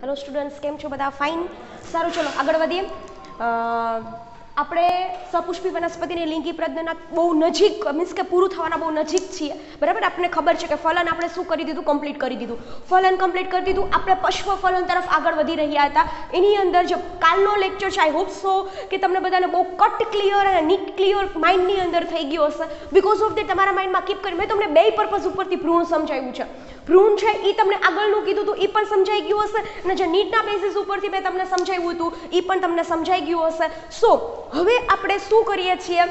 Hello students, કેમ છો બધા? ફાઇન. સારું, ચલો આગળ વધીએ. આપણે સપુષ્પી વનસ્પતિની લિંગી પ્રજનનના બહુ નજીક, મીન્સ કે પૂરું થવાના બહુ નજીક છીએ, બરાબર. આપણને ખબર છે કે ફલન આપણે શું કરી દીધું, કમ્પ્લીટ કરી દીધું. ફલન કમ્પ્લીટ કરી દીધું, આપણે પશ્વ ફલન તરફ આગળ વધી રહ્યા હતા. એની અંદર જો કાલનો લેક્ચર છે, આઈ હોપ સો કે તમને બધાને બહુ કટ ક્લિયર અને નીટ ક્લિયર માઇન્ડની અંદર થઈ ગયો હશે. બિકોઝ ઓફ દેટ તમારા માઇન્ડમાં કીપ કરી મેં તમને બે પર્પઝ ઉપરથી ભ્રૂણ સમજાવ્યું છે. ભ્રૂણ છે એ તમને આગળનું કીધું હતું, એ પણ સમજાઈ ગયું હશે, અને જે નીટના બેસિસ ઉપરથી મેં તમને સમજાવ્યું હતું એ પણ તમને સમજાઈ ગયું હશે. સો હવે આપણે શું કરીએ છીએ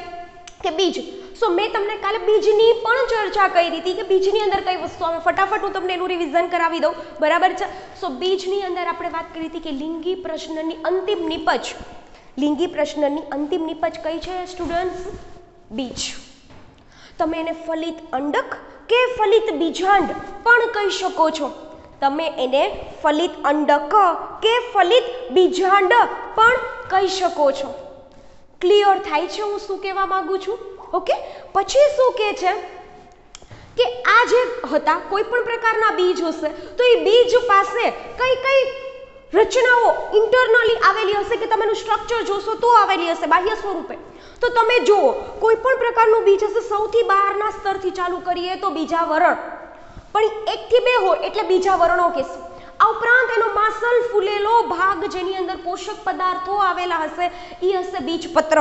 કે બીજ. સો મેં તમને કાલે બીજની પણ ચર્ચા કરી હતી કે બીજની અંદર કઈ વસ્તુ આવે. ફટાફટ હું તમને એનું રિવિઝન કરાવી દઉં, બરાબર છે. સો બીજની અંદર આપણે વાત કરી હતી કે લિંગી પ્રશ્નની અંતિમ નિપજ. લિંગી પ્રશ્નની અંતિમ નિપજ કઈ છે સ્ટુડન્ટ્સ? બીજ. તમે એને ફલિત અંડક કે ફલિત બીજાંડ પણ કહી શકો છો. તમે એને ફલિત અંડક કે ફલિત બીજાંડ પણ કહી શકો છો. ક્લિયર થાય છે હું શું કહેવા માંગુ છું? ઓકે. પછી શું કહે છે કે આ જે હતા કોઈ પણ પ્રકારના બીજ હશે તો એ બીજ પાસે કઈ કઈ રચનાઓ ઇન્ટરનલી આવેલી હશે, કે તમે એનું સ્ટ્રક્ચર જોશો તો આવેલી હશે બાહ્ય સ્વરૂપે. તો તમે જુઓ કોઈ પણ પ્રકારનું બીજ હશે, સૌથી બહારના સ્તરથી ચાલુ કરીએ તો બીજાવરણ, પણ 1 થી 2 હોય એટલે બીજાવરણો કહેશું. આ ઉપરાંત એનો માસલ ફૂલેલો ભાગ જેની અંદર પોષક પદાર્થો આવેલા હશે એ હશે બીજપત્ર.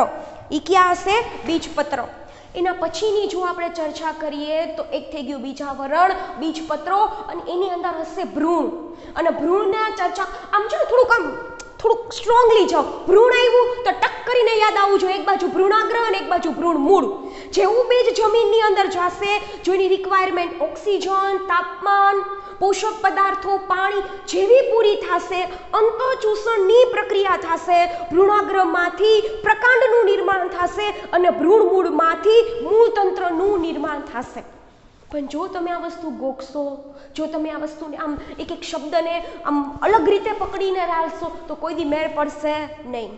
એ ક્યાં હશે? બીજપત્ર. એના પછીની જો આપણે ચર્ચા કરીએ તો એક થઈ ગયું બીજાવરણ, બીજપત્રો, અને એની અંદર હશે ભ્રૂણ. અને ભ્રૂણના ચર્ચા આમ છે ને થોડુંક સ્ટ્રોંગલી જાઓ. ભ્રૂણ આવ્યું તો ટક કરીને યાદ આવવું જોઈએ, એક બાજુ ભ્રૂણાગ્ર અને એક બાજુ ભ્રૂણ મૂળ. જેવું બીજ જમીનની અંદર જશે, જો એની રિક્વાયરમેન્ટ ઓક્સિજન, તાપમાન, પોષક પદાર્થો, પાણી જેવી પૂરી થશે, અંતઃચૂષણની પ્રક્રિયા થશે, ભ્રૂણાગ્રમાંથી પ્રકાંડનું નિર્માણ થશે અને ભ્રૂણ મૂળમાંથી મૂળતંત્રનું નિર્માણ થશે. પણ જો તમે આ વસ્તુ ગોખશો, જો તમે આ વસ્તુને આમ એક એક શબ્દને આમ અલગ રીતે પકડીને રાખશો તો કોઈ દી મેળ પડશે નહીં.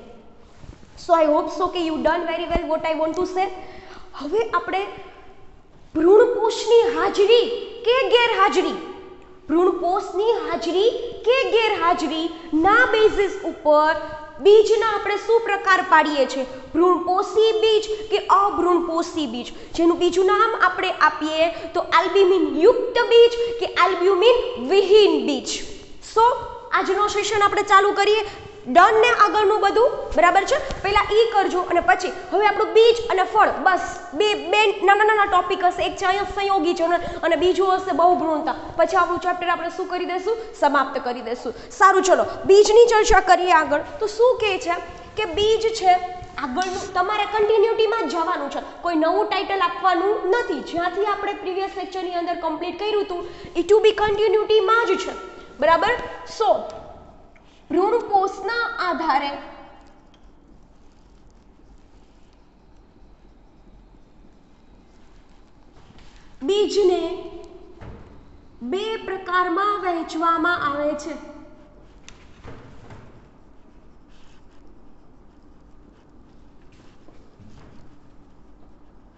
સો આઈ હોપ સો કે you done very well what I want to say. હવે આપણે ભ્રૂણપોષની હાજરી કે ગેરહાજરી, ભ્રૂણપોષની હાજરી કે ગેરહાજરી ના બેઝિસ ઉપર બીજના આપણે શું પ્રકાર પાડીએ છીએ? ભ્રૂણપોષી બીજ કે અભ્રૂણપોષી બીજ. જેનું બીજું નામ આપણે આપીએ તો આલ્બ્યુમિન યુક્ત બીજ કે આલ્બ્યુમિન વિહીન બીજ. સો આજનો સેશન આપણે ચાલુ કરીએ. ડન ને આગળનું બધું બરાબર છે? પહેલા ઈ કરજો અને પછી હવે આપણું બીજ અને ફળ, બસ બે નાના નાના ટોપિક હશે. એક છે અહીંયા સંયોગી જનન અને બીજું હશે બહુભ્રૂણતા. પછી આપણું ચેપ્ટર આપણે શું કરી દેશું? સમાપ્ત કરી દેશું. સારું, ચલો બીજની ચર્ચા કરીએ આગળ. તો શું કહે છે કે બીજ છે આગળનું તમારે કન્ટિન્યુટીમાં જ જવાનું છે, કોઈ નવું ટાઇટલ આપવાનું નથી. જ્યાંથી આપણે પ્રીવિયસ લેક્ચરની અંદર કમ્પ્લીટ કર્યું હતું એ ટુ બી કન્ટિન્યુટીમાં જ છે, બરાબર. સો ભ્રૂણપોષના આધારે બીજને બે પ્રકારમાં વહેંચવામાં આવે છે.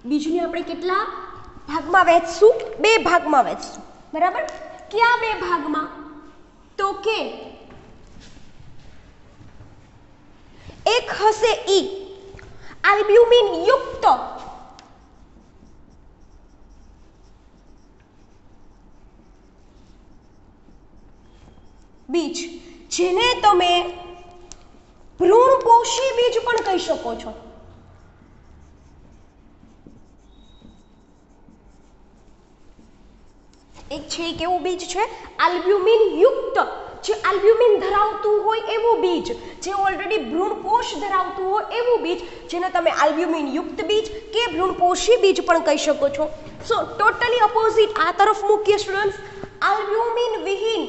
બીજને આપણે કેટલા ભાગમાં વહેંચશું? 2 ભાગમાં વહેંચશું, બરાબર. કયા 2 ભાગમાં? તો કે એક હશે ઈ આલ્બ્યુમિન યુક્ત બીજ, જેને તમે ભ્રૂણપોષી બીજ પણ કહી શકો છો. એક છે એ કેવું બીજ છે? આલ્બ્યુમિન યુક્ત, જે આલ્બ્યુમિન ધરાવતું હોય એવું બીજ, જે ઓલરેડી ભ્રૂણપોષ ધરાવતું હોય એવું બીજ, જેને તમે આલ્બ્યુમિન યુક્ત બીજ કે ભ્રૂણપોષી બીજ પણ કહી શકો છો. સો ટોટલી ઓપોઝિટ આ તરફ મૂકીએ સ્ટુડન્ટ્સ, આલ્બ્યુમિન વિહીન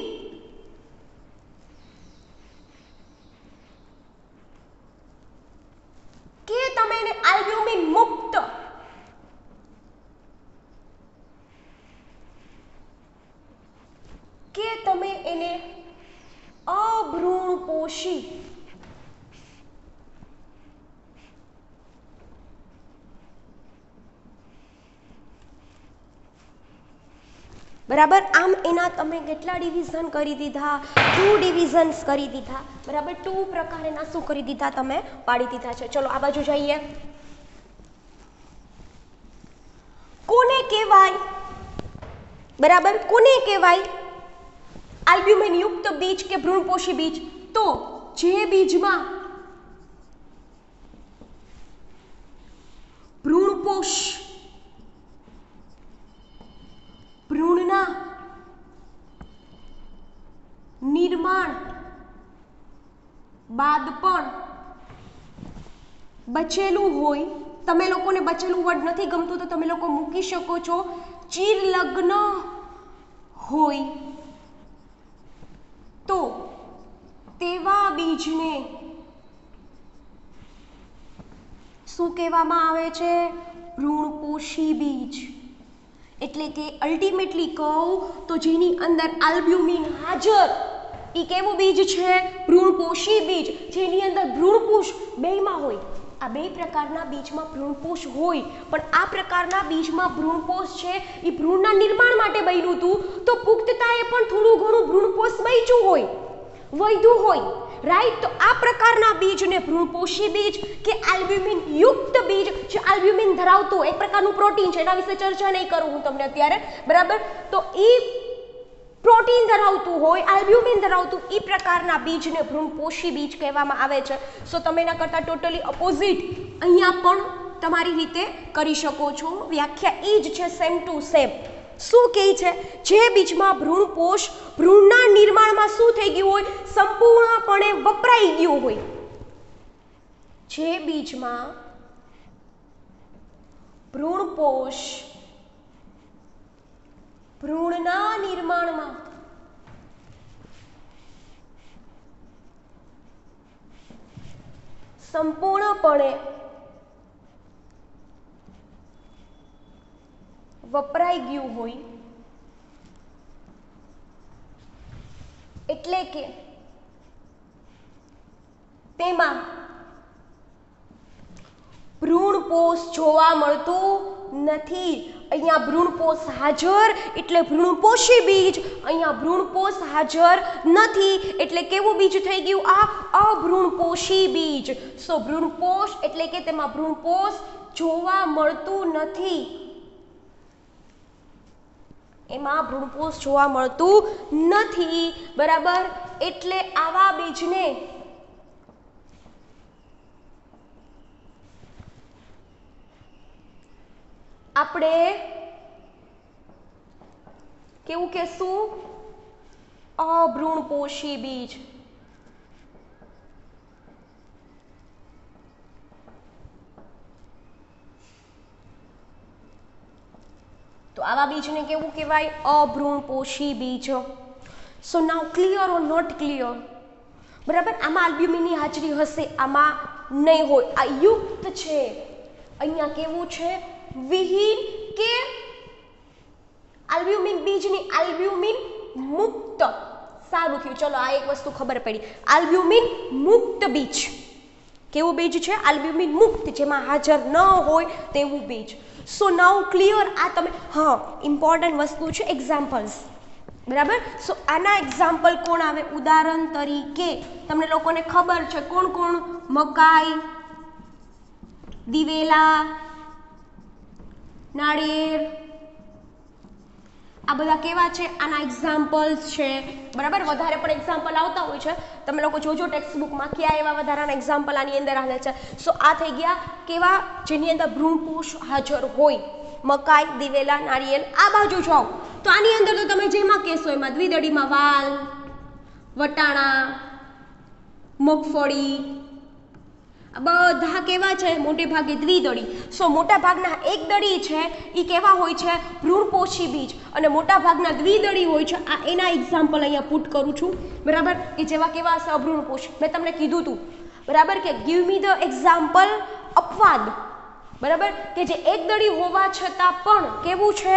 કે તમે એને આલ્બ્યુમિન મુક્ત કે તમે એને અભ્રૂણપોષી બરાબર. આમ એના તમે કેટલા ડિવિઝન કરી દીધા? 2 ડિવિઝન્સ કરી દીધા. બરાબર. 2 પ્રકાર એના શું કરી દીધા? તમે પાડી દીધા છે. ચલો આ બાજુ જઈએ. કોને કહેવાય? બરાબર. કોને કહેવાય આલ્બ્યુમિન યુક્ત બીજ કે ભ્રૂણપોષી બીજ? તો જે બીજમાં ભ્રૂણપોષ ભ્રૂણના નિર્માણ બાદ પણ બચેલું હોય, તમે લોકોને બચેલું વર્ડ નથી ગમતું તો તમે લોકો મૂકી શકો છો, ચિરલગ્ન હોય તો તેવા બીજને શું કહેવામાં આવે છે? ભ્રૂણપોષી બીજ. એટલે કે અલ્ટિમેટલી કહું તો જેની અંદર આલ્બ્યુમિન હાજર એ કેવું બીજ છે? ભ્રૂણપોષી બીજ. જેની અંદર ભ્રૂણપોષ બેયમાં હોય. આ બે પ્રકારના બીજમાં ભ્રૂણપોષ હોય, પણ આ પ્રકારના બીજમાં ભ્રૂણપોષ છે એ ભ્રૂણના નિર્માણ માટે બન્યું હતું, તો પુખ્તતાએ પણ થોડું ઘણું ભ્રૂણપોષ બચ્યું હોય, વધ્યું હોય, રાઈટ. તો આ પ્રકારના બીજને ભ્રૂણપોષી બીજ કે આલ્બ્યુમિન યુક્ત બીજ, જે આલ્બ્યુમિન ધરાવતું એક પ્રકારનું પ્રોટીન છે, એના વિશે ચર્ચા નહીં કરું હું તમને અત્યારે, બરાબર. તો એ પ્રોટીન ધરાવતું હોય, આલ્બ્યુમિન ધરાવતું એ પ્રકારના બીજને ભ્રૂણપોષી બીજ કહેવામાં આવે છે. સો તમે એના કરતાં ટોટલી અપોઝિટ અહીંયા પણ તમારી રીતે કરી શકો છો. વ્યાખ્યા એ જ છે, સેમ ટુ સેમ. શું કહે છે? જે બીજમાં ભ્રૂણપોષ ભ્રૂણના નિર્માણમાં શું થઈ ગયું હોય? સંપૂર્ણપણે વપરાઈ ગયું હોય. જે બીજમાં ભ્રૂણપોષ ભ્રૂણના નિર્માણમાં સંપૂર્ણપણે વપરાઈ ગયું હોય, એટલે કે તેમાં ભ્રૂણપોષ જોવા મળતું નથી. અહીંયા ભ્રૂણપોષ હાજર એટલે ભ્રૂણપોષી બીજ, અહીંયા ભ્રૂણપોષ હાજર નથી એટલે કેવું બીજ થઈ ગયું? આ અભ્રૂણપોષી બીજ. સો ભ્રૂણપોષ એટલે કે તેમાં ભ્રૂણપોષ જોવા મળતું નથી, એમાં ભ્રૂણપોષ જોવા મળતું નથી, બરાબર. એટલે આવા બીજને આપણે કેવું કહેશું? અભ્રૂણપોષી બીજ. તો આવા બીજને કેવું કહેવાય? અભ્રૂણપોષી બીજ. સો નાઉ ક્લિયર ઓર નોટ ક્લિયર? બરાબર. આમાં આલ્બ્યુમિનની હાજરી હશે, આમાં નહીં હોય. આ યુક્ત છે, અહીંયા કેવું છે? વિહીન કે આલ્બ્યુમિન બીજની આલ્બ્યુમિન મુક્ત. સારું થયું, ચલો આ એક વસ્તુ ખબર પડી. આલ્બ્યુમિન મુક્ત બીજ. કેવું બીજ છે? આલ્બ્યુમિન મુક્ત, જેમાં હાજર ન હોય તેવું બીજ. સો નાઉ ક્લિયર? આ તમે, હા, ઇમ્પોર્ટન્ટ વસ્તુ છે એક્ઝામ્પલ્સ, બરાબર. સો આના એક્ઝામ્પલ કોણ આવે? ઉદાહરણ તરીકે તમને લોકોને ખબર છે કોણ કોણ? મકાઈ, દિવેલા, નાળિયેર, આ બધા કેવા છે? આના એક્ઝામ્પલ્સ છે, બરાબર. વધારે પણ એક્ઝામ્પલ આવતા હોય છે, તમે લોકો જોજો ટેક્સ્ટબુકમાં ક્યાં એવા વધારાના એક્ઝામ્પલ આની અંદર આવે છે. સો આ થઈ ગયા કેવા? જેની અંદર ભ્રૂણપોષ હાજર હોય. મકાઈ, દિવેલા, નાળિયેર. આ બાજુ જાઓ તો આની અંદર તો તમે જેમાં કહેશો એમાં, દ્વિદળીમાં વાલ, વટાણા, મગફળી, બધા કેવા છે? મોટે ભાગે દ્વિદળી. સો મોટા ભાગના એક દળી છે એ કેવા હોય છે? ભ્રૂણપોષી બીજ. અને મોટા ભાગના દ્વિદળી હોય છે. આ એના એક્ઝામ્પલ અહીંયા પુટ કરું છું, બરાબર. કે જેવા કેવા હશે? અભ્રૂણપોષી. મેં તમને કીધું હતું, બરાબર, કે ગીવ મી ધ એક્ઝામ્પલ અપવાદ, બરાબર, કે જે એક દળી હોવા છતાં પણ કેવું છે?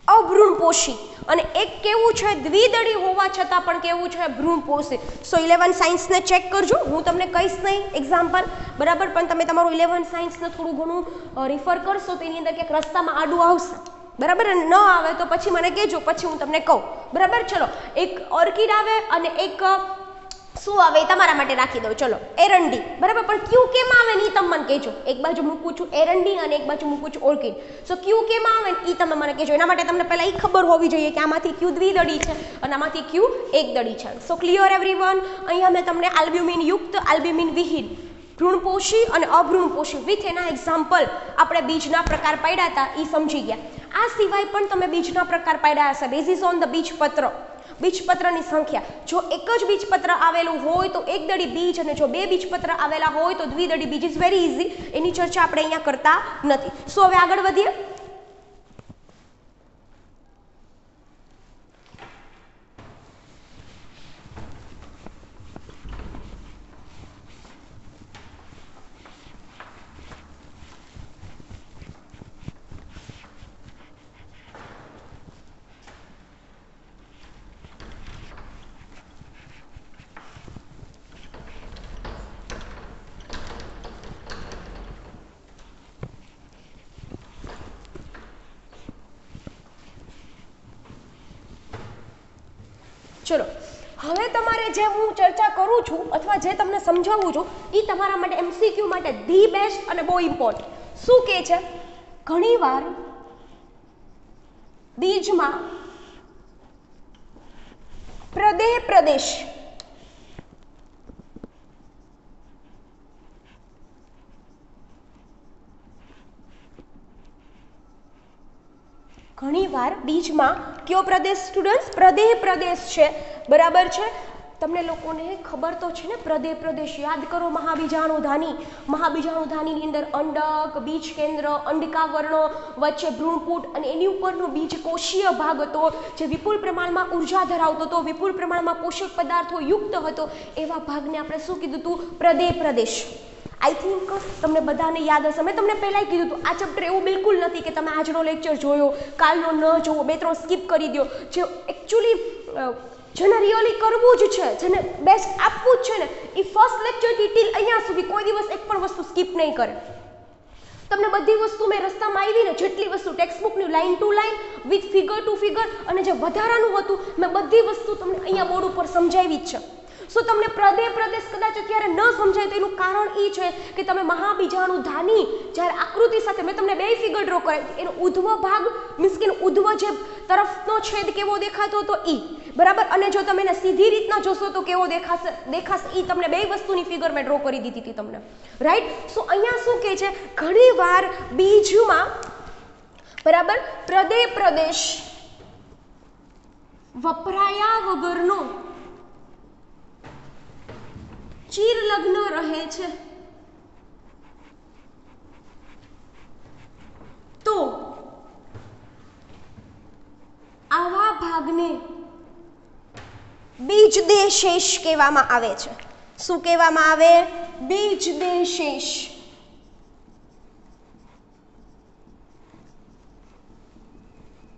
અભ્રૂણપોષી. અને એક કેવું છે? દ્વિદળી હોવા છતાં પણ કેવું છે? ભ્રૂણપોષી. સો 11 સાયન્સને ચેક કરજો, હું તમને કહીશ નહીં એક્ઝામ્પલ, બરાબર, પણ તમે તમારું 11 સાયન્સને થોડું ઘણું રિફર કરશો તો એની અંદર ક્યાંક રસ્તામાં આડું આવશે, બરાબર, ન આવે તો પછી મને કહેજો, પછી હું તમને કહું, બરાબર. ચલો, એક ઓર્કિડ આવે અને એક શું આવે એ તમારા માટે રાખી દઉં. ચલો, એરંડી, બરાબર. પણ ક્યુ કેમ આવે ને એ તમે મને કહેજો. એક બાજુ મૂકું છું એરંડી અને એક બાજુ મૂકું છું ઓર્કિડ. સો ક્યુ કેમ આવે ને એ તમે મને કહેજો. એના માટે તમને પહેલાં એ ખબર હોવી જોઈએ કે આમાંથી ક્યુ દ્વિદળી છે અને આમાંથી ક્યુ એકદળી છે. સો ક્લિયર એવરીવન. અહીંયા મેં તમને આલ્બ્યુમિન યુક્ત, આલ્બ્યુમિન વિહીન, ભ્રૂણપોષી અને અભ્રૂણપોષી વિથ એના એક્ઝામ્પલ આપણે બીજના પ્રકાર પાડ્યા હતા એ સમજી ગયા. આ સિવાય પણ તમે બીજના પ્રકાર પાડ્યા હશે. બેઝિસ ઓન ધ બીજપત્ર, બીજપત્રની સંખ્યા. જો એક જ બીજપત્ર આવેલું હોય તો એકદળી બીજ, અને જો બે બીજપત્ર આવેલા હોય તો દ્વિદળી બીજ. Is very easy. એની ચર્ચા આપણે અહીંયા કરતા નથી. સો હવે આગળ વધીએ. ચલો, હવે તમારે જે હું ચર્ચા કરું છું અથવા જે તમને સમજાવું છું એ તમારા માટે એમસીક્યુ માટે ધી બેસ્ટ અને બહુ ઇમ્પોર્ટન્ટ. શું કહે છે? ઘણીવાર બીજમાં પ્રદેહ પ્રદેશ ઘણીવાર બીજમાં કયો પ્રદેશ સ્ટુડન્ટ્સ? પ્રદેહ પ્રદેશ છે, બરાબર છે. તમને લોકોને ખબર તો છે ને, પ્રદેહ પ્રદેશ યાદ કરો. મહાબીજાણુધાની, મહાબીજાણુધાનીની અંદર અંડક, બીજ કેન્દ્ર, અંડિકા વર્ણો, વચ્ચે ભ્રૂણપૂટ અને એની ઉપરનો બીજકોષીય ભાગ હતો જે વિપુલ પ્રમાણમાં ઉર્જા ધરાવતો હતો, વિપુલ પ્રમાણમાં પોષક પદાર્થો યુક્ત હતો. એવા ભાગને આપણે શું કીધું હતું? પ્રદેહ પ્રદેશ. આઈ થિંક તમને બધાને યાદ હશે. મેં તમને પહેલાંય કીધું હતું આ ચેપ્ટર એવું બિલકુલ નથી કે તમે આજનો લેક્ચર જોયો, કાલનો ન જોવો, 2-3 સ્કીપ કરી દો. જે એકચ્યુઅલી જેને રિયલી કરવું જ છે, જેને બેસ્ટ આપવું જ છે ને, એ ફર્સ્ટ લેક્ચરથી ટીલ અહીંયા સુધી કોઈ દિવસ એક પણ વસ્તુ સ્કીપ નહીં કરે. તમને બધી વસ્તુ મેં રસ્તામાં આવી ને, જેટલી વસ્તુ ટેક્સ્ટબુકની line to line with figure to figure અને જે વધારાનું હતું મેં બધી વસ્તુ તમને અહીંયા બોર્ડ ઉપર સમજાવી જ છે. સો તમને પ્રદેહ પ્રદેશ કદાચ અત્યારે ન સમજાય તો એનું કારણ એ છે કે તમે મહાબીજાણુધાની જ્યારે આકૃતિ સાથે મેં તમને બે ફિગર ડ્રો કરાવી, એનો ઉધ્વ ભાગ મીન્સ કે ઉધ્વ જે તરફનો છેદ કેવો દેખાતો હતો એ, બરાબર. અને જો તમે એને સીધી રીતના જોશો તો કેવો દેખાશે એ તમને બે વસ્તુની ફિગર મેં ડ્રો કરી દીધી હતી તમને, રાઈટ. સો અહીંયા શું કહે છે? ઘણીવાર બીજમાં, બરાબર, પ્રદેહ પ્રદેશ વપરાયા વગરનો ચીર લગ્ન રહે છે તો આવા ભાગને બીજદેહ શેષ કહેવામાં આવે છે. શું કહેવામાં આવે? બીજદેહ શેષ.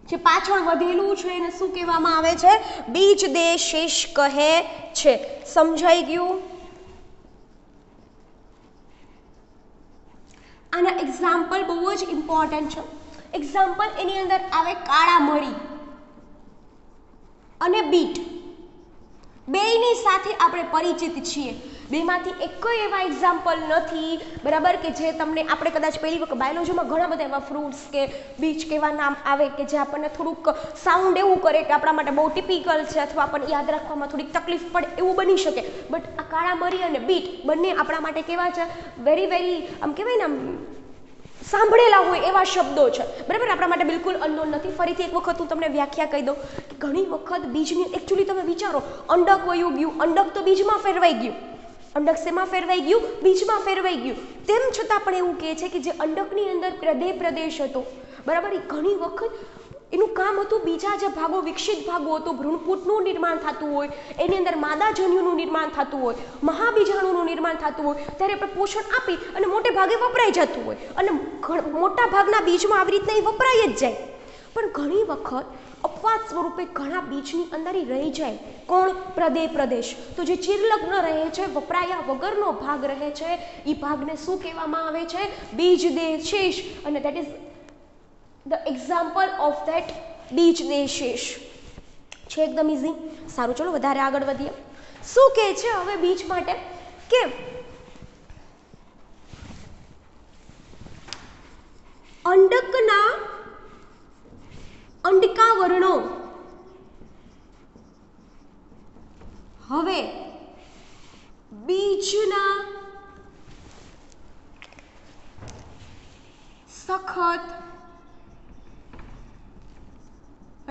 જે પાછળ વધેલું છે એને શું કહેવામાં આવે છે? બીજદેહ શેષ કહે છે. સમજાઈ ગયું? આના એક્ઝામ્પલ બહુ જ ઇમ્પોર્ટન્ટ છે. એક્ઝામ્પલ એની અંદર આવે કાળા મરી અને બીટ. બેયની સાથે આપણે પરિચિત છીએ. બેમાંથી એક એવા એક્ઝામ્પલ નથી, બરાબર, કે જે તમને આપણે કદાચ પહેલી વખત બાયોલોજીમાં ઘણા બધા એવા ફ્રૂટ્સ કે બીજ કેવા નામ આવે કે જે આપણને થોડુંક સાઉન્ડ એવું કરે કે આપણા માટે બહુ ટિપિકલ છે અથવા આપણને યાદ રાખવામાં થોડીક તકલીફ પડે એવું બની શકે. બટ આ કાળા મરી અને બીટ બંને આપણા માટે કેવા છે? વેરી વેરી આમ કહેવાય ને, આમ સાંભળેલા હોય એવા શબ્દો છે, બરાબર. આપણા માટે બિલકુલ અનનોન નથી. ફરીથી એક વખત હું તમને વ્યાખ્યા કહી દઉં કે ઘણી વખત બીજની એકચ્યુઅલી તમે વિચારો, અંડક વયું ગયું, અંડક તો બીજમાં ફેરવાઈ ગયું. અંડક શેમાં ફેરવાઈ ગયું? બીજમાં ફેરવાઈ ગયું. તેમ છતાં પણ એવું કહે છે કે જે અંડકની અંદર પ્રદેહ પ્રદેશ હતો, બરાબર, એ ઘણી વખત એનું કામ હતું બીજા જે ભાગો, વિકસિત ભાગો હતો, ભ્રૂણપૂટનું નિર્માણ થતું હોય, એની અંદર માદાજન્યુનું નિર્માણ થતું હોય, મહાબીજાણુનું નિર્માણ થતું હોય, ત્યારે આપણે પોષણ આપી અને મોટે ભાગે વપરાઈ જતું હોય અને મોટા ભાગના બીજમાં આવી રીતના એ વપરાઈ જ જાય. પણ ઘણી વખત અપવાદ સ્વરૂપે ઘણા બીજની અંદર રહી જાય. કોણ? પ્રદેહ પ્રદેશ. તો જે ચિરલગ્ન રહે છે, વપરાયા વગરનો ભાગ રહે છે, એ ભાગને શું કહેવામાં આવે છે? બીજદેહ શેષ. અને that is the example of that બીજ દેશેશ છે એકદમ ઇઝી. સારું, ચલો વધારે આગળ વધીએ. શું કહે છે હવે બીજ માટે કે અંડકના અંડકાવરણો હવે બીજના સખત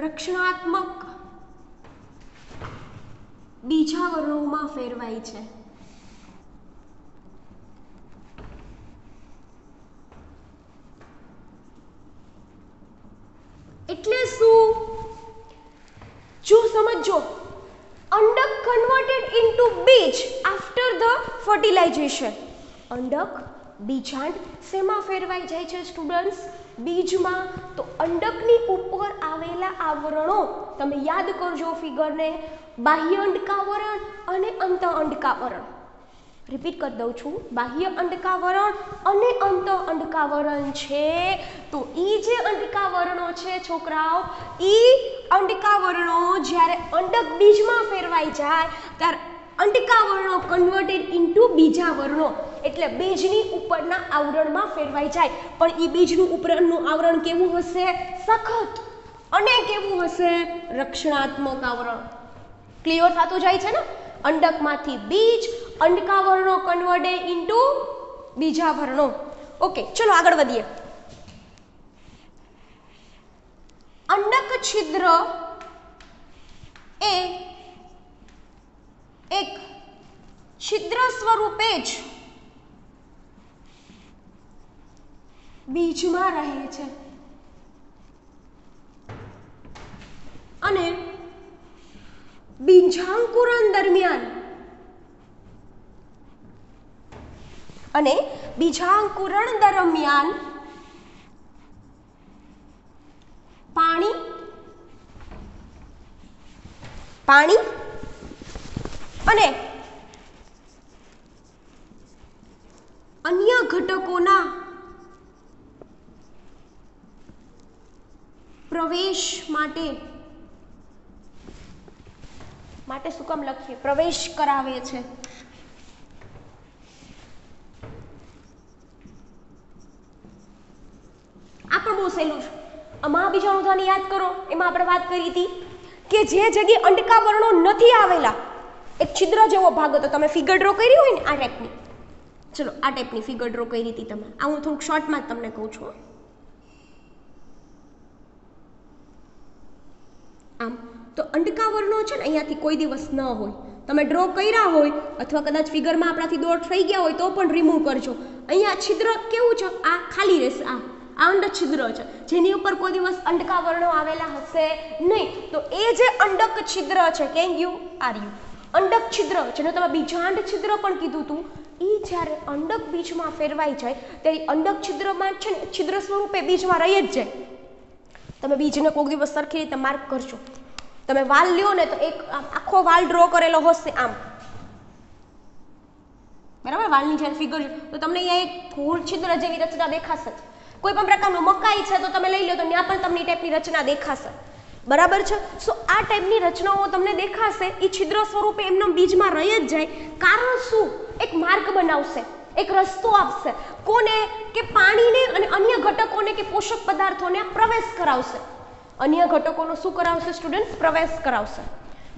રક્ષણાત્મક બીજાવરણોમાં ફેરવાય છે. એટલે શું? જો સમજો, અંડક કન્વર્ટેડ ઇન્ટુ બીજ આફ્ટર ધ ફર્ટિલાઇઝેશન. અંડક બીજાંડ શેમાં ફેરવાઈ જાય છે સ્ટુડન્ટ્સ? બીજમાં. તો અંડકની ઉપર આવેલા આવરણો તમે યાદ કરજો ફિગરને, બાહ્ય અંડકાવરણ અને અંત અંડકાવરણ. રિપીટ કરી દઉં છું, બાહ્ય અંડકાવરણ અને અંત અંડકાવરણ છે. તો એ જે અંડકાવરણો છે છોકરાઓ, એ અંડકાવરણો જ્યારે અંડક બીજમાં ફેરવાઈ જાય ત્યારે અંડકાવરણો કન્વર્ટેડ ઇન્ટુ બીજાવરણો, એટલે બીજની ઉપરના આવરણમાં ફેરવાઈ જાય. પણ એ બીજનું ઉપરનું આવરણ કેવું હશે? સખત. અને કેવું હશે? રક્ષણાત્મક આવરણ. ક્લિયર થતું જાય છે ને? અંડકમાંથી બીજ, અંડકાવરણો કન્વર્ટેડ ઇન્ટુ બીજાવરણો. ઓકે, ચલો આગળ વધીએ. અંડક છિદ્ર એ એક છિદ્ર સ્વરૂપે જ બીજમાં રહે છે અને બીજાંકુરણ દરમિયાન પાણી અને અન્ય ઘટકોના પ્રવેશ માટે શું કામ લખીએ? પ્રવેશ કરાવે છે. આ પણ બહુ સહેલું છે. મહાબીજાણુધાની યાદ કરો, એમાં આપણે વાત કરી હતી કે જે જગ્યાએ અંડકાવરણો નથી આવેલા, એક છિદ્ર જેવો ભાગ હતો. તમે ફિગર ડ્રો કરી હોય ને આ ટાઈપની, ચલો આ ટાઈપની ફિગર ડ્રો કરી હતી તમે. આ હું થોડુંક શોર્ટમાં જ તમને કહું છું. આમ તો અંડકાવરણો છે ને અહીંયાથી કોઈ દિવસ ન હોય. તમે ડ્રો કર્યા હોય અથવા કદાચ ફિગરમાં આપણાથી દોટ થઈ ગયા હોય તો પણ રિમૂવ કરજો. અહીંયા છિદ્ર કેવું છે? આ ખાલી રહેશે. આ અંડ છિદ્ર છે જેની ઉપર કોઈ દિવસ અંડકાવરણો આવેલા હશે નહીં. તો એ જે અંડક છિદ્ર છે, કેન યુ આર યુ અંડક છિદ્ર, જેને તમે બીજાંડ છિદ્ર પણ કીધું હતું, એ જ્યારે અંડક બીજમાં ફેરવાઈ જાય ત્યારે અંડક છિદ્રમાં છે ને છિદ્ર સ્વરૂપે બીજમાં રહી જ જાય. તમે બીજને કોઈક દિવસ સરખી રીતે માર્ક કરજો. તમે વાલ લ્યો ને તો એક આખો વાલ ડ્રો કરેલો હશે આમ, બરાબર? વાલની જ્યારે ફિગર તો તમને અહીંયા એક ગોળ છિદ્ર જેવી રચના દેખાશે. કોઈ પણ પ્રકારનું મકાઈ છે તો તમે લઈ લો તો ત્યાં પણ તમને ટાઈપની રચના દેખાશે. બરાબર છે? સો આ ટાઈપની રચનાઓ તમને દેખાશે. એ છિદ્ર સ્વરૂપે એમનો બીજમાં રહી જ જાય. કારણ શું? એક માર્ગ બનાવશે, એક રસ્તો આપશે. કોને? કે પાણીને અને અન્ય ઘટકોને કે પોષક પદાર્થોને પ્રવેશ કરાવશે. અન્ય ઘટકોનો શું કરાવશે સ્ટુડન્ટ્સ? પ્રવેશ કરાવશે.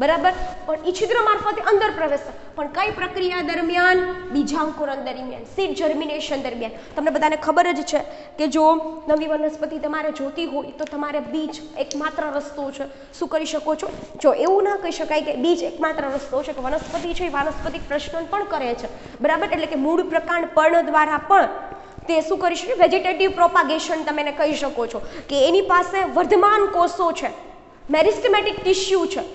બરાબર? પણ એ છિદ્ર મારફતે અંદર પ્રવેશ. પણ કઈ પ્રક્રિયા દરમિયાન? બીજાંકુરણ દરમિયાન, સીડ જર્મિનેશન દરમિયાન. તમને બધાને ખબર જ છે કે જો નવી વનસ્પતિ તમારે જોતી હોય તો તમારે બીજ એકમાત્ર રસ્તો છે. શું કરી શકો છો? જો એવું ના કહી શકાય કે બીજ એકમાત્ર રસ્તો છે, કે વનસ્પતિ છે એ વાનસ્પતિક પ્રશ્ન પણ કરે છે. બરાબર? એટલે કે મૂળ પ્રકાંડ પર્ણ દ્વારા પણ તે શું કરી શકે? વેજીટેટિવ પ્રોપાગેશન તમે એને કહી શકો છો કે એની પાસે વર્ધમાન કોષો છે, મેરિસ્ટેમેટિક ટિશ્યુ છે.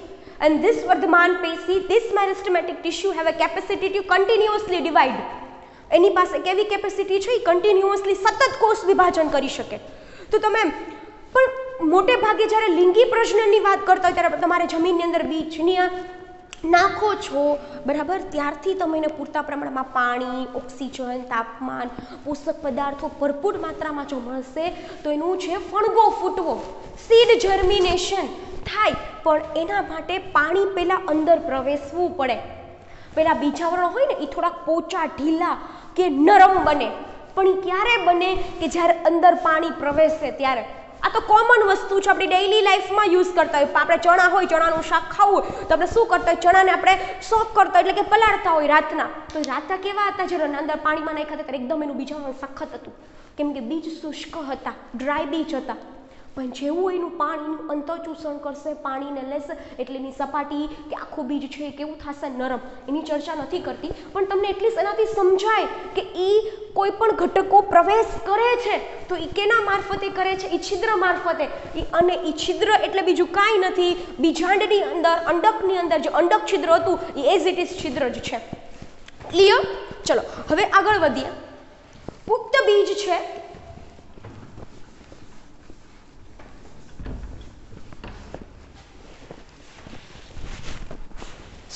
And this વર્ધમાન પેશી, this meristematic tissue have a capacity to continuously divide. એની પાસે કેવી કેપેસિટી છે? કન્ટિન્યુઅસલી સતત કોષ વિભાજન કરી શકે. તો તમે પણ મોટે ભાગે જ્યારે લિંગી પ્રજનનની વાત કરતા હોય ત્યારે તમારે જમીનની અંદર બીજની નાખો છો બરાબર, ત્યારથી તમે એને પૂરતા પ્રમાણમાં પાણી, ઓક્સિજન, તાપમાન, પોષક પદાર્થો ભરપૂર માત્રામાં જો મળશે તો એનું છે ફણગો ફૂટવો, સીડ જર્મિનેશન થાય. પણ એના માટે પાણી પહેલાં અંદર પ્રવેશવું પડે. પેલા બીજાવરણ હોય ને એ થોડાક પોચા, ઢીલા કે નરમ બને, પણ એ ક્યારે બને કે જ્યારે અંદર પાણી પ્રવેશે ત્યારે. આ તો કોમન વસ્તુ છે, આપણી ડેઇલી લાઈફમાં યુઝ કરતા હોય. આપણે ચણા હોય, ચણાનું શાક ખાવું હોય તો આપણે શું કરતા હોય, ચણાને આપણે સોક કરતા હોય, એટલે કે પલાળતા હોય રાતના. તો રાતના કેવા હતા, જ્યારે અંદર પાણીમાં નાખ્યા હતા ત્યારે એકદમ એનું બીજાવરણ સખત હતું, કેમ કે બીજ શુષ્ક હતા, ડ્રાય બીજ હતા. પણ જેવું એનું પાણીનું અંતઃચૂષણ કરશે, પાણીને લેશે એટલે એની સપાટી કે આખું બીજ છે એ કેવું થશે, નરમ. એની ચર્ચા નથી કરતી, પણ તમને એટલીસ્ટ એનાથી સમજાય કે એ કોઈ પણ ઘટકો પ્રવેશ કરે છે તો એ કેના મારફતે કરે છે, એ છિદ્ર મારફતે. અને એ છિદ્ર એટલે બીજું કાંઈ નથી, બીજાંડની અંદર, અંડકની અંદર જે અંડક છિદ્ર હતું એ એઝ ઇટ ઇઝ છિદ્ર જ છે. ક્લિયર? ચલો હવે આગળ વધીએ. પુખ્ત બીજ છે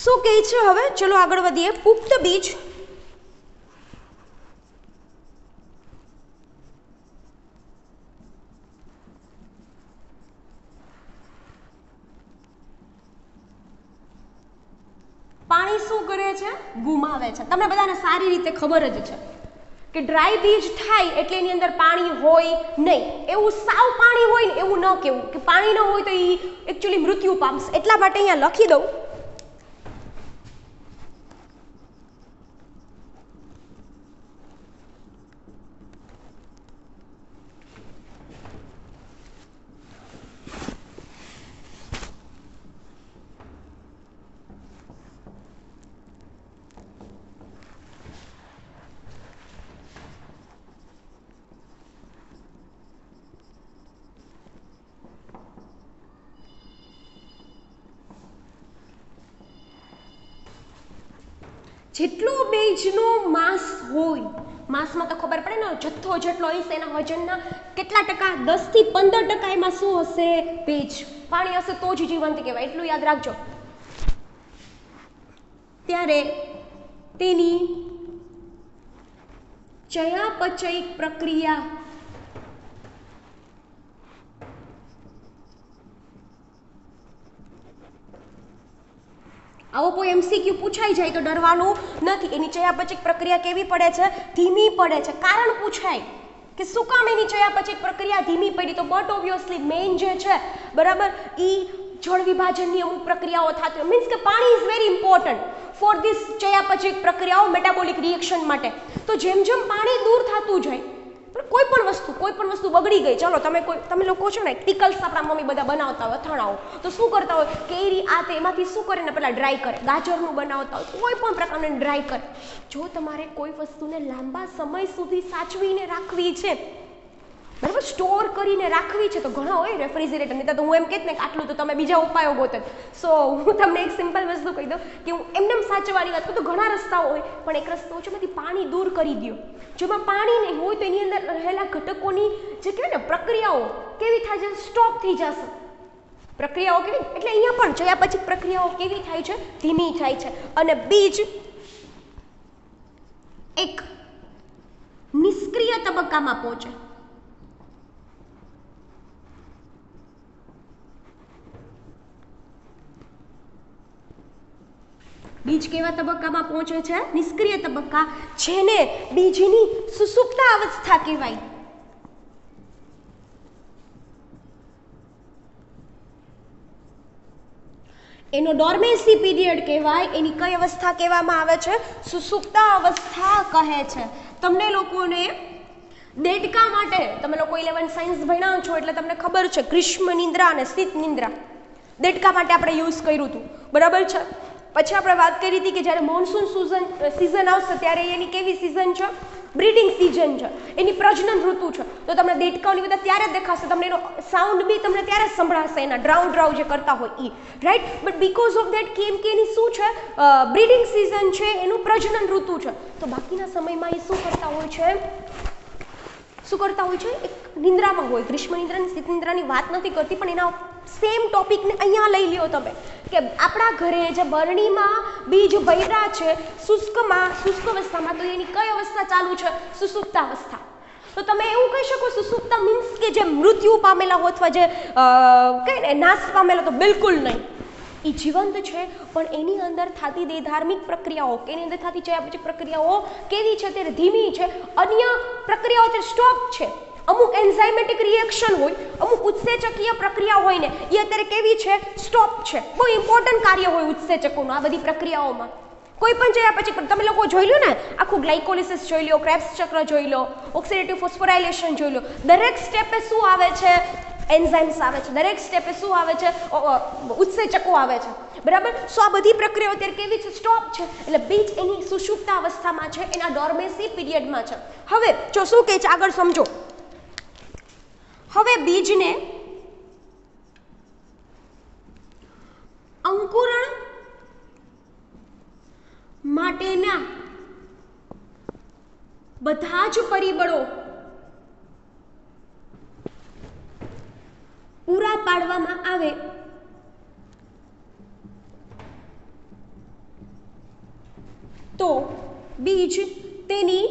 શું કહે છે? હવે ચલો આગળ વધીએ. પુખ્ત બીજ પાણી શું કરે છે? ગુમાવે છે. તમને બધાને સારી રીતે ખબર જ છે કે ડ્રાય બીજ થાય એટલે એની અંદર પાણી હોય નહીં. એવું સાવ પાણી હોય ને એવું ન કહેવું કે પાણી ન હોય તો એ એકચ્યુઅલી મૃત્યુ પામશે. એટલા માટે અહીંયા લખી દઉં. જેટલો બીજનો માસ હોય, માસમાં તો ખબર પડે ને, જથ્થો જેટલો હશે એના વજનના કેટલા ટકા, 10 થી 15% એમાં શું હશે? ભેજ. પાણી હશે તો જ જીવંત કહેવાય, એટલું યાદ રાખજો. ત્યારે તેની ચયાપચયિક પ્રક્રિયા આવો કોઈ MCQ પૂછાઈ જાય તો ડરવાનું નથી. એની ચયાપચયિક પ્રક્રિયા કેવી પડે છે? ધીમી પડે છે. કારણ પૂછાય કે શું કામ એની ચયાપચયિક પ્રક્રિયા ધીમી પડી, તો બટ ઓબ્વિયસલી મેઇન જે છે બરાબર એ જળ વિભાજનની અમુક પ્રક્રિયાઓ થતી હોય. મીન્સ કે પાણી is very important for this ચયાપચયિક પ્રક્રિયાઓ, મેટાબોલિક રિએક્શન માટે. તો જેમ જેમ પાણી દૂર થતું જાય, કોઈ પણ વસ્તુ બગડી ગઈ, ચલો તમે લોકો છો ને પિકલ્સ આપણા મમ્મી બધા બનાવતા હોય, અથાણાઓ, તો શું કરતા હોય, કેરી આ તે એમાંથી શું કરે ને પહેલાં ડ્રાય કરે. ગાજરનું બનાવતા હોય, કોઈ પણ પ્રકારને ડ્રાય કરે. જો તમારે કોઈ વસ્તુને લાંબા સમય સુધી સાચવીને રાખવી છે બરાબર, સ્ટોર કરીને રાખવી છે, તો ઘણા હોય રેફ્રિજરેટર. નહીં તો હું એમ કહેત ને કે આટલું તો તમે બીજા ઉપાયો ગોતે. સો હું તમને એક સિમ્પલ વસ્તુ કહી દઉં કે હું એમને સાચવવાની વાત કરું તો ઘણા રસ્તાઓ હોય, પણ એક રસ્તો છે એમાંથી પાણી દૂર કરી દો. જેમાં પાણી નહીં હોય તો એની અંદર રહેલા ઘટકોની જે કહેવાય ને પ્રક્રિયાઓ કેવી થાય છે? સ્ટોપ થઈ જશે. પ્રક્રિયાઓ કેવી, એટલે અહીંયા પણ ચયાપચયિક પ્રક્રિયાઓ કેવી થાય છે? ધીમી થાય છે. અને બીજ એક નિષ્ક્રિય તબક્કામાં પહોંચે. બીજ કેવા તબક્કામાં પહોંચે છે? નિષ્ક્રિય તબક્કા, જેને બીજની સુષુપ્ત અવસ્થા કહેવાય. એનો ડોર્મેન્સી પીરિયડ કહેવાય. એની કઈ અવસ્થા કહેવામાં આવે છે? સુષુપ્ત અવસ્થા કહે છે. તમને લોકોને દેડકા માટે, તમે લોકો 11 સાયન્સ ભણ્યા છો એટલે તમને ખબર છે ગ્રીષ્મ નિંદ્રા અને શીત નિંદ્રા દેડકા માટે આપણે યુઝ કર્યું હતું, બરાબર છે. પછી આપણે વાત કરી હતી કે જ્યારે મોન્સૂન સિઝન આવશે ત્યારે એની કેવી સિઝન છે? બ્રીડિંગ સિઝન છે, એની પ્રજનન ઋતુ છે. તો તમને દેડકાઓની બધા ત્યારે જ દેખાશે, તમને એનો સાઉન્ડ બી તમને ત્યારે જ સંભળાશે, એના ડ્રાઉ જે કરતા હોય એ, right. But because of that કેમ કે એની શું છે? બ્રીડિંગ સિઝન છે, એનું પ્રજનન ઋતુ છે. તો બાકીના સમયમાં એ શું કરતા હોય છે? એક નિંદ્રામાં હોય. ગ્રીષ્મ નિંદ્રા અને શીત નિંદ્રાની વાત નથી કરતી, પણ એના સેમ ટોપિકને અહીંયા લઈ લ્યો તમે કે આપણા ઘરે જે બરણીમાં બીજ ભર્યા છે શુષ્ક અવસ્થામાં, તો એની કઈ અવસ્થા ચાલુ છે? સુસુપ્તાવસ્થા. તો તમે એવું કહી શકો સુસુપ્તા મીન્સ કે જે મૃત્યુ પામેલા હોય અથવા જે કઈ ને નાશ પામેલા, તો બિલકુલ નહીં. એ જીવંત છે, પણ એની અંદર થતી ધાર્મિક પ્રક્રિયાઓ, એની અંદર થતી ચયાપચય પ્રક્રિયાઓ કેવી છે? ત્યારે ધીમી છે. અન્ય પ્રક્રિયાઓ તે સ્ટોપ છે. અમુક એન્ઝાઇમેટિક રિએક્શન હોય, અમુક ઉત્સેચકીય પ્રક્રિયા હોય ને, એ અત્યારે કેવી છે? સ્ટોપ છે. બહુ ઇમ્પોર્ટન્ટ કાર્ય હોય ઉત્સેચકોનું આ બધી પ્રક્રિયાઓમાં. કોઈ પણ ચયાપચય પણ તમે લોકો જોઈ લો ને, આખું ગ્લાયકોલિસિસ જોઈ લો, ક્રેબ્સ ચક્ર જોઈ લો, ઓક્સિડેટિવ ફોસ્ફોરાયલેશન જોઈ લો, દરેક સ્ટેપે શું આવે છે? એન્ઝાઇમ્સ આવે છે. દરેક સ્ટેપે શું આવે છે? ઉત્સેચકો આવે છે. બરાબર. સો આ બધી પ્રક્રિયાઓ અત્યારે કેવી છે? સ્ટોપ છે. એટલે બીજ એની સુષુપ્ત અવસ્થામાં છે, એના ડોર્મેસી પીરિયડમાં છે. હવે જો શું કહે છે આગળ સમજો. હવે બીજને અંકુરણ માટેના બધા જ પરિબળો પૂરા પાડવામાં આવે તો બીજ તેની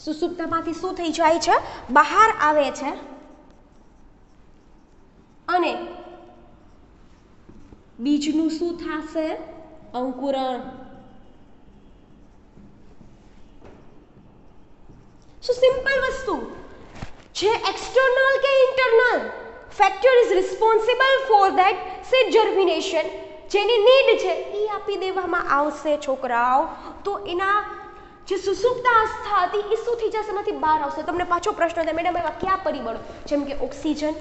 સુસુપ્તમાંથી શું થઈ જાય છે? બહાર આવે છે અને બીજનું શું થશે? અંકુરણ. સો સિમ્પલ વસ્તુ જે એક્સટર્નલ કે internal factor is responsible for that seed germination, જેની નીડ છે એ આપી દેવામાં આવશે છોકરાઓ, તો એના જે સુસુપ્ત અવસ્થા હતી એ શું થઈ જશે? એમાંથી બહાર આવશે. તમને પાછો પ્રશ્ન થાય, મેડમ એવા કયા પરિબળો? જેમ કે ઓક્સિજન,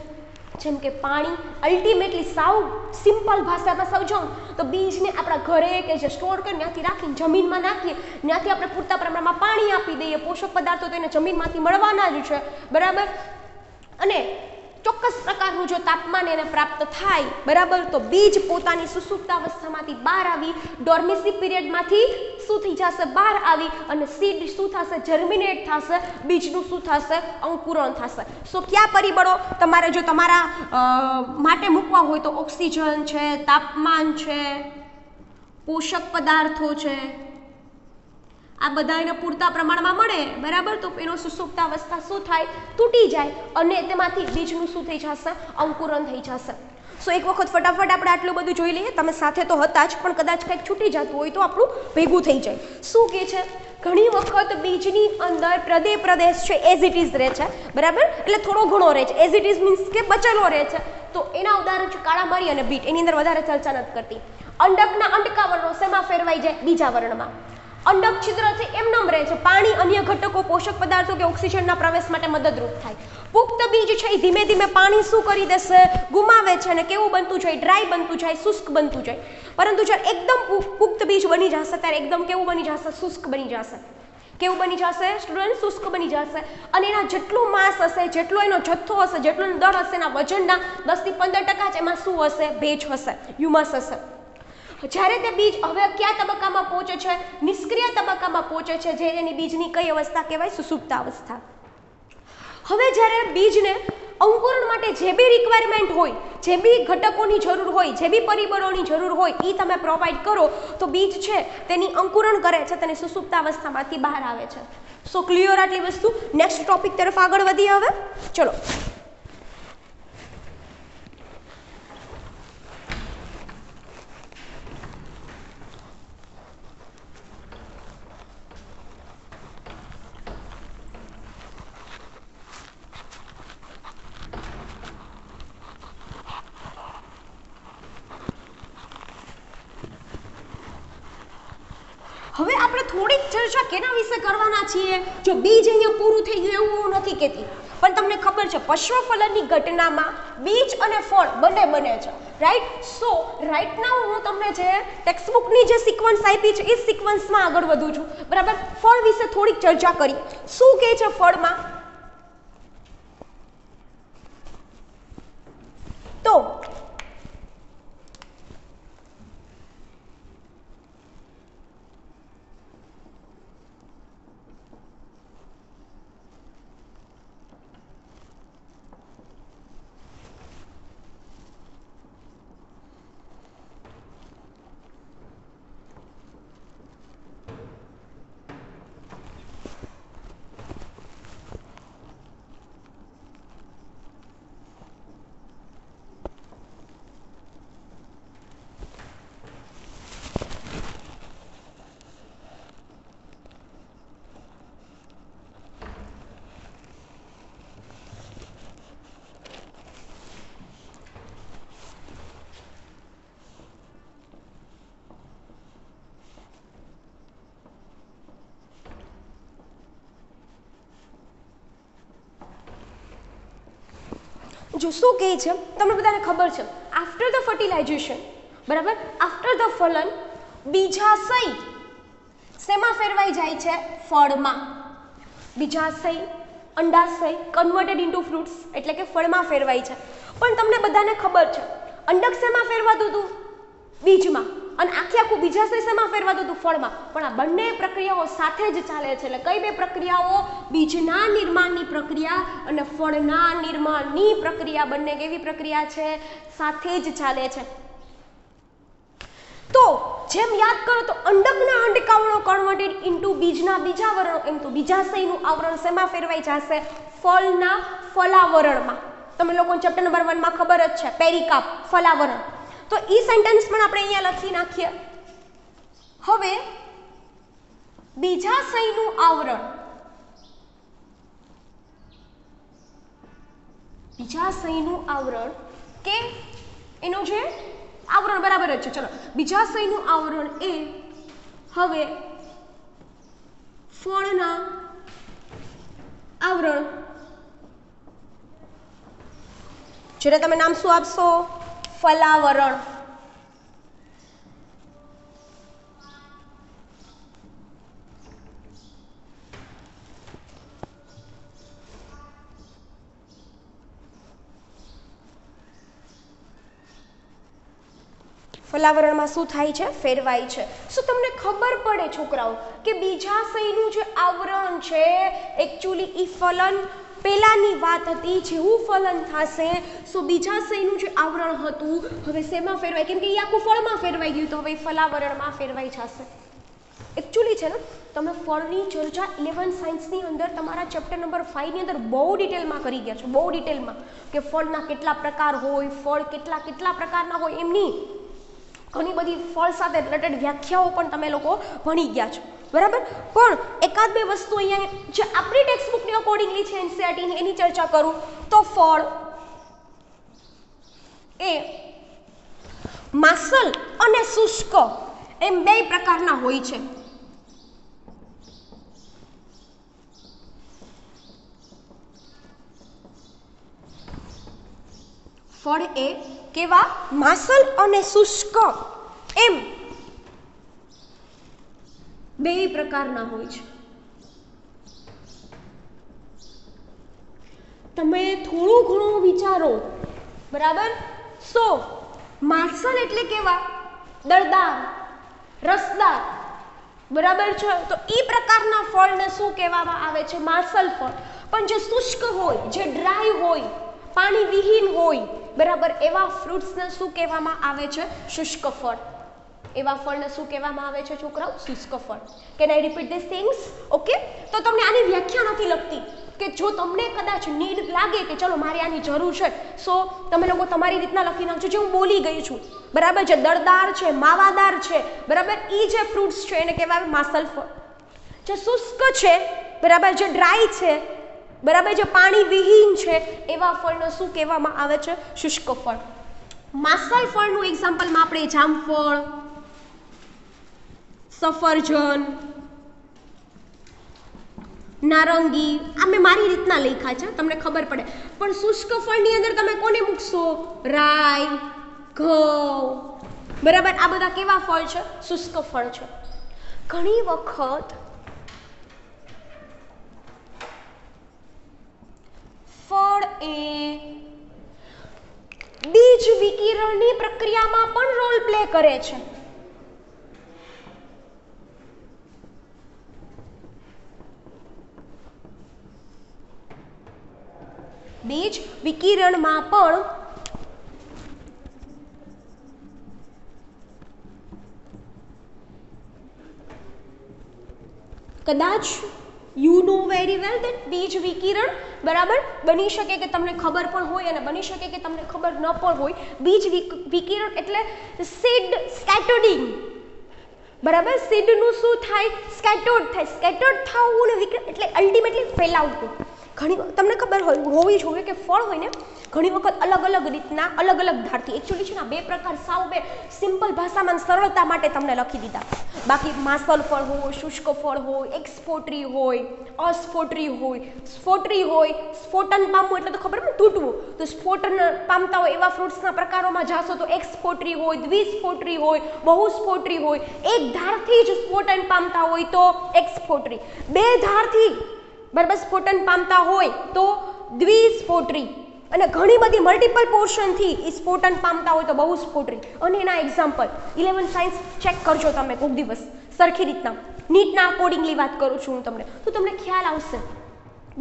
જેમ કે પાણી. અલ્ટિમેટલી સાવ સિમ્પલ ભાષામાં સમજાવું તો બીજને આપણા ઘરે કે જે સ્ટોર કરીને ત્યાંથી રાખીને જમીનમાં નાખીએ, ત્યાંથી આપણે પૂરતા પ્રમાણમાં પાણી આપી દઈએ, પોષક પદાર્થો તો એને જમીનમાંથી મળવાના જ છે. બરાબર. અને ચોક્કસ પ્રકારનું જો તાપમાન એને પ્રાપ્ત થાય, બરાબર, તો બીજ પોતાની સુસુપ્ત અવસ્થામાંથી બહાર આવી ડોર્મેસી પીરિયડમાંથી શું થઈ જશે? બહાર આવી અને સીડ શું થશે? જર્મિનેટ થશે. બીજનું શું થશે? અંકુરણ થશે. સો કયા પરિબળો તમારે જો તમારા માટે મૂકવા હોય તો ઓક્સિજન છે, તાપમાન છે, પોષક પદાર્થો છે, આ બધા એને પૂરતા પ્રમાણમાં મળે, બરાબર, તો એનો સુસુપ્ત અવસ્થા શું થાય? તૂટી જાય અને તેમાંથી બીજનું શું થઈ જશે? અંકુરણ થઈ જશે. સો એક વખત ફટાફટ આપણે આટલું બધું જોઈ લઈએ. તમે સાથે તો હતા જ, પણ કદાચ કંઈક છૂટી જતું હોય તો આપણું ભેગું થઈ જાય. શું કહે છે? ઘણી વખત બીજની અંદર પ્રદેશ છે એઝ ઇટ ઇઝ રહે છે, બરાબર, એટલે થોડો ઘણો રહે છે. એઝ ઇટ ઇઝ મીન્સ કે બચેલો રહે છે. તો એના ઉદાહરણ છે કાળામરી અને બીટ. એની અંદર વધારે ચર્ચા નથી કરતી. અંડકના અંડકાવરણો શેમાં ફેરવાઈ જાય? બીજા વર્ણમાં. અંડક છિદ્રથી એમનેમ રહે છે. પાણી, અન્ય ઘટકો, પોષક પદાર્થો કે ઓક્સિજનના પ્રવેશ માટે મદદરૂપ થાય. પુખ્ત બીજ છે એ ધીમે ધીમે પાણી શું કરી દેશે? ગુમાવે છે અને કેવું બનતું જાય? ડ્રાય બનતું જાય, શુષ્ક બનતું જાય. પરંતુ જ્યારે એકદમ પુખ્ત બીજ બની જશે ત્યારે એકદમ કેવું બની જશે? શુષ્ક બની જશે. કેવું બની જશે સ્ટુડન્ટ? શુષ્ક બની જશે. અને એના જેટલું માસ હશે, જેટલો એનો જથ્થો હશે, જેટલો દળ હશે, એના વજનના 10 થી 15% જ એમાં શું હશે? ભેજ હશે, હ્યુમસ હશે. જ્યારે તે બીજ હવે કયા તબક્કામાં પહોંચે છે? નિષ્ક્રિય તબક્કામાં પહોંચે છે, જે એની બીજની કઈ અવસ્થા કહેવાય? સુસુપ્ત અવસ્થા. હવે જ્યારે બીજને અંકુરણ માટે જે બી રિક્વાયરમેન્ટ હોય, જે બી ઘટકોની જરૂર હોય, જે બી પરિબળોની જરૂર હોય એ તમે પ્રોવાઈડ કરો તો બીજ છે તેની અંકુરણ કરે છે, તેની સુસુપ્ત અવસ્થામાંથી બહાર આવે છે. સો ક્લિયર આટલી વસ્તુ. નેક્સ્ટ ટોપિક તરફ આગળ વધીએ હવે. ચલો. હવે આપણે થોડીક ચર્ચા કેના વિશે કરવાના છીએ? જો બીજ અહીંયા પૂરું થઈ ગયું એવું હું નથી કહેતી, પણ તમને ખબર છે પશ્વફલનની ઘટનામાં બીજ અને ફળ બંને બને છે, રાઈટ? સો રાઈટ નાઉ હું તમને જે ટેક્સ્ટબુકની જે સિક્વન્સ આપી છે એ સિક્વન્સમાં આગળ વધું છું, બરાબર? ફળ વિશે થોડીક ચર્ચા કરી. શું કહે છે ફળમાં? તો જો શું કહે છે તમને બધાને ખબર છે, આફ્ટર ધ ફર્ટિલાઇઝેશન, બરાબર, આફ્ટર ધ ફલન બીજાશય શેમાં ફેરવાઈ જાય છે? ફળમાં. બીજાશય, અંડાશય કન્વર્ટેડ ઇન્ટુ ફ્રૂટ્સ એટલે કે ફળમાં ફેરવાય છે. પણ તમને બધાને ખબર છે અંડક શેમાં ફેરવાતું હતું? બીજમાં. અને આખું બીજાશય શેમાં ફેરવાતું હતું? ફળમાં. પણ આ બંને પ્રક્રિયાઓ સાથે જ ચાલે છે. એટલે કઈ બે પ્રક્રિયાઓ? બીજના નિર્માણની પ્રક્રિયા અને ફળના નિર્માણની પ્રક્રિયા. બંને કેવી પ્રક્રિયા છે? સાથે જ ચાલે છે. તો જેમ યાદ કરો તો અંડકના અંડકાવરણો કન્વર્ટેડ ઇન્ટુ બીજના બીજાવરણો, એમ તો બીજાશયનું આવરણ શેમાં ફેરવાઈ જશે? ફળના ફલાવરણમાં. તમે લોકોને ચેપ્ટર નંબર 1 માં ખબર જ છે, પેરિકાપ, ફલાવરણ. તો ઈ સેન્ટેન્સ પણ આપણે અહીંયા લખી નાખીએ. હવે બીજાશયનું આવરણ, બીજાશયનું આવરણ કે એનું જે આવરણ બરાબર જ છે. ચલો, બીજાશયનું આવરણ એ હવે ફળના આવરણ, જેને તમે નામ શું આપશો? ફલાવરણ. ફલાવરણમાં શું થાય છે? ફેરવાય છે. શું તમને ખબર પડે છોકરાઓ કે બીજાશયનું જે આવરણ છે એકચ્યુઅલી ઈ ફલન પહેલાની વાત હતી, જેવું ફલન થશે સો બીજાશયનું જે આવરણ હતું હવે શેમાં ફેરવાય? કેમ કે એ આખું ફળમાં ફેરવાઈ ગયું, તો હવે ફલાવરણમાં ફેરવાઈ જશે. એકચ્યુઅલી છે ને તમે ફળની ચર્ચા 11 સાયન્સની અંદર તમારા ચેપ્ટર નંબર 5 ની અંદર બહુ ડિટેલમાં કરી ગયા છો, બહુ ડિટેલમાં, કે ફળના કેટલા પ્રકાર હોય, ફળ કેટલા પ્રકારના હોય, એમની ઘણી બધી ફળ સાથે રિલેટેડ વ્યાખ્યાઓ પણ તમે લોકો ભણી ગયા છો, બરાબર. પણ એકાદ બે વસ્તુ અહીંયા જે આપણી ટેક્સ્ટબુકની અકોર્ડિંગલી છે એનસીઈઆરટીની, એની ચર્ચા કરું તો ફળ એ માસલ અને શુષ્ક એમ બે પ્રકારના હોય છે. ફળ એ કેવા? માસલ અને શુષ્ક એમ બે પ્રકારના હોય છે. તમે થોડું ઘણું વિચારો, બરાબર. સો માસલ એટલે કેવા? દળદાર, રસદાર, બરાબર છે. તો એ પ્રકારના ફળને શું કહેવામાં આવે છે? માસલ ફળ. પણ જે શુષ્ક હોય, જે ડ્રાય હોય, પાણી વિહીન હોય, બરાબર, એવા ફ્રૂટ્સને શું કહેવામાં આવે છે? શુષ્ક ફળ. એવા ફળને શું કહેવામાં આવે છે છોકરાઓ? શુષ્ક ફળ. Can I repeat this things? Okay. તો તમને આની વ્યાખ્યા નથી લગતી કે જો તમને કદાચ નીડ લાગે કે ચલો મારે આની જરૂર છે, સો તમે લોકો તમારી રીતના લખી નાખજો, જે હું બોલી ગઈ છું, બરાબર. જે દળદાર છે, માવાદાર છે, બરાબર, એ જે ફ્રૂટ્સ છે એને કહેવાય માસલ ફળ. જે શુષ્ક છે, બરાબર, જે ડ્રાય છે, બરાબર, જે પાણી વિહીન છે, એવા ફળને શું કહેવામાં આવે છે? શુષ્ક ફળ. માસલ ફળનું એક્ઝામ્પલમાં આપણે જામફળ, સફરજન, નારંગી, આ મેં મારી રીતના લખ્યા છે, તમને ખબર પડે. પણ શુષ્ક ફળની અંદર તમે કોને મૂકશો? રાઈ, ઘઉં, બરાબર. આ બધા કેવા ફળ છે? શુષ્ક ફળ છે. ઘણી વખત ફળ એ બીજ વિકિરણની પ્રક્રિયામાં પણ રોલ પ્લે કરે છે. બીજ વિકિરણમાં પણ કદાચ you know very well that બીજ વિકિરણ, બરાબર, બની શકે કે તમને ખબર પણ હોય અને બની શકે કે તમને ખબર ન પણ હોય. બીજ વિકિરણ એટલે સીડ સ્કેટર્ડિંગ, બરાબર. સીડનું શું થાય? સ્કેટર્ડ થાય. સ્કેટર્ડ થવું ને વિકિરણ એટલે અલ્ટિમેટલી ફેલાવવું. ઘણી તમને ખબર હોવી જોઈએ કે ફળ હોય ને ઘણી વખત અલગ અલગ રીતના અલગ અલગ ધારથી એકચ્યુઅલી છે ને બે પ્રકાર સાવ બે સિમ્પલ ભાષામાં સરળતા માટે તમને લખી દીધા. બાકી માસલ ફળ હોય, શુષ્ક ફળ હોય, એક્સપોટરી હોય, અસ્ફોટરી હોય, સ્ફોટરી હોય, સ્ફોટન પામવું એટલે તો ખબર ને તૂટવું, તો સ્ફોટન પામતા હોય એવા ફ્રૂટ્સના પ્રકારોમાં જાશો તો એક્સપોટરી હોય, દ્વિસ્ફોટરી હોય, બહુસ્ફોટરી હોય, એક ધારથી જ સ્ફોટન પામતા હોય તો એક્સપોટરી, બે ધારથી બરાબર સ્ફોટન પામતા હોય તો દ્વિસ્ફોટરી, અને ઘણી બધી મલ્ટિપલ પોર્શનથી એ સ્ફોટન પામતા હોય તો બહુસ્ફોટરી. અને એના એક્ઝામ્પલ 11 સાયન્સ ચેક કરજો તમે કોઈક દિવસ સરખી રીતના, નીટના અકોર્ડિંગલી વાત કરું છું હું તમને, તો તમને ખ્યાલ આવશે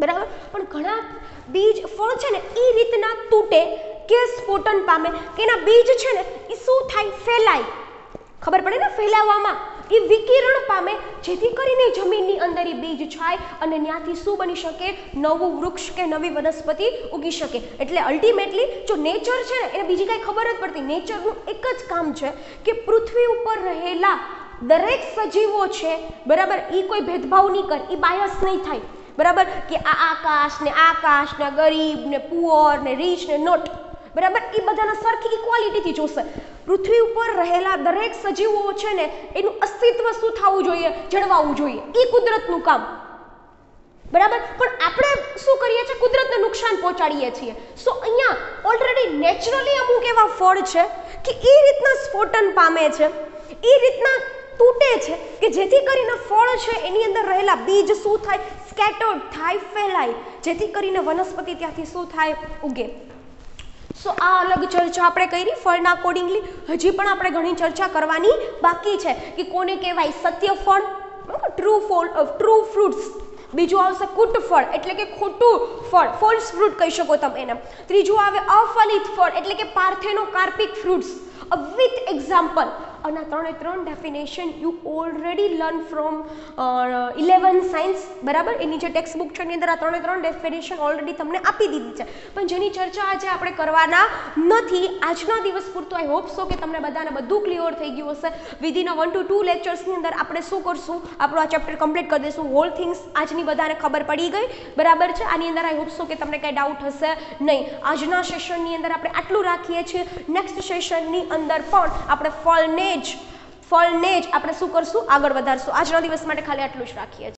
બરાબર. પણ ઘણા બીજ ફળ છે ને એ રીતના તૂટે કે સ્ફોટન પામે કે એના બીજ છે ને એ શું થાય, ફેલાય, ખબર પડે ને, ફેલાવવામાં એ વિકિરણ પામે, જેથી કરીને જમીનની અંદર એ બીજ છાય અને ત્યાંથી શું બની શકે, નવું વૃક્ષ કે નવી વનસ્પતિ ઉગી શકે. એટલે અલ્ટિમેટલી જો નેચર છે ને એને બીજી કાંઈ ખબર જ પડતી, નેચરનું એક જ કામ છે કે પૃથ્વી ઉપર રહેલા દરેક સજીવો છે બરાબર, એ કોઈ ભેદભાવ નહીં કરે, એ બાયસ નહીં થાય બરાબર, કે આ આકાશ ને ગરીબ ને પુઅર ને રીચ ને નોટ બરાબર, એ બધાના સરખી ઇક્વાલિટીથી જોશે. પૃથ્વી ઉપર રહેલા દરેક સજીવો છે ને એનું અસ્તિત્વ શું થવું જોઈએ, જળવાવું જોઈએ, એ કુદરતનું કામ બરાબર. પણ આપણે શું કરીએ છીએ, કુદરતને નુકસાન પહોંચાડીએ છીએ. સો અહીંયા ઓલરેડી નેચરલી અમુક એવા ફળ છે કે એ રીતના સ્ફોટન પામે છે, એ રીતના તૂટે છે કે જેથી કરીને ફળ છે એની અંદર રહેલા બીજ શું થાય, સ્કેટર્ડ થાય, ફેલાય, જેથી કરીને વનસ્પતિ ત્યાંથી શું થાય, ઉગે. સો આ અલગ ચર્ચા આપણે કરી ફળના અકોર્ડિંગલી. હજી પણ આપણે ઘણી ચર્ચા કરવાની બાકી છે કે કોને કહેવાય સત્ય ફળ, ટ્રુ ફ્રૂટ્સ, બીજું આવશે કૂટ ફળ એટલે કે ખોટું ફળ, ફોલ્સ ફ્રૂટ કહી શકો તમે એને. ત્રીજું આવે અફલિત ફળ એટલે કે પાર્થેનોકાર્પિક ફ્રૂટ્સ વિથ એક્ઝામ્પલ. અને ત્રણે ત્રણ definition you already learn from 11 science બરાબર. એની જે ટેક્સ્ટ બુક છે એની અંદર આ ત્રણે ત્રણ ડેફિનેશન ઓલરેડી તમને આપી દીધી છે, પણ જેની ચર્ચા આજે આપણે કરવાના નથી આજના દિવસ પૂરતું. આઈ હોપ સો કે તમને બધાને બધું ક્લિયર થઈ ગયું હશે. વિધિન 1 to 2 લેક્ચર્સની અંદર આપણે શું કરશું, આપણું આ ચેપ્ટર કમ્પ્લીટ કરી દઈશું. હોલ થિંગ્સ આજની બધાને ખબર પડી ગઈ બરાબર છે. આની અંદર આઈ હોપ સો કે તમને કંઈ ડાઉટ હશે નહીં. આજના સેશનની અંદર આપણે આટલું રાખીએ છીએ. નેક્સ્ટ સેશનની અંદર પણ આપણે ફળને જ આપણે શું કરશું, આગળ વધારશું. આજના દિવસ માટે ખાલી આટલું જ રાખીએ છીએ.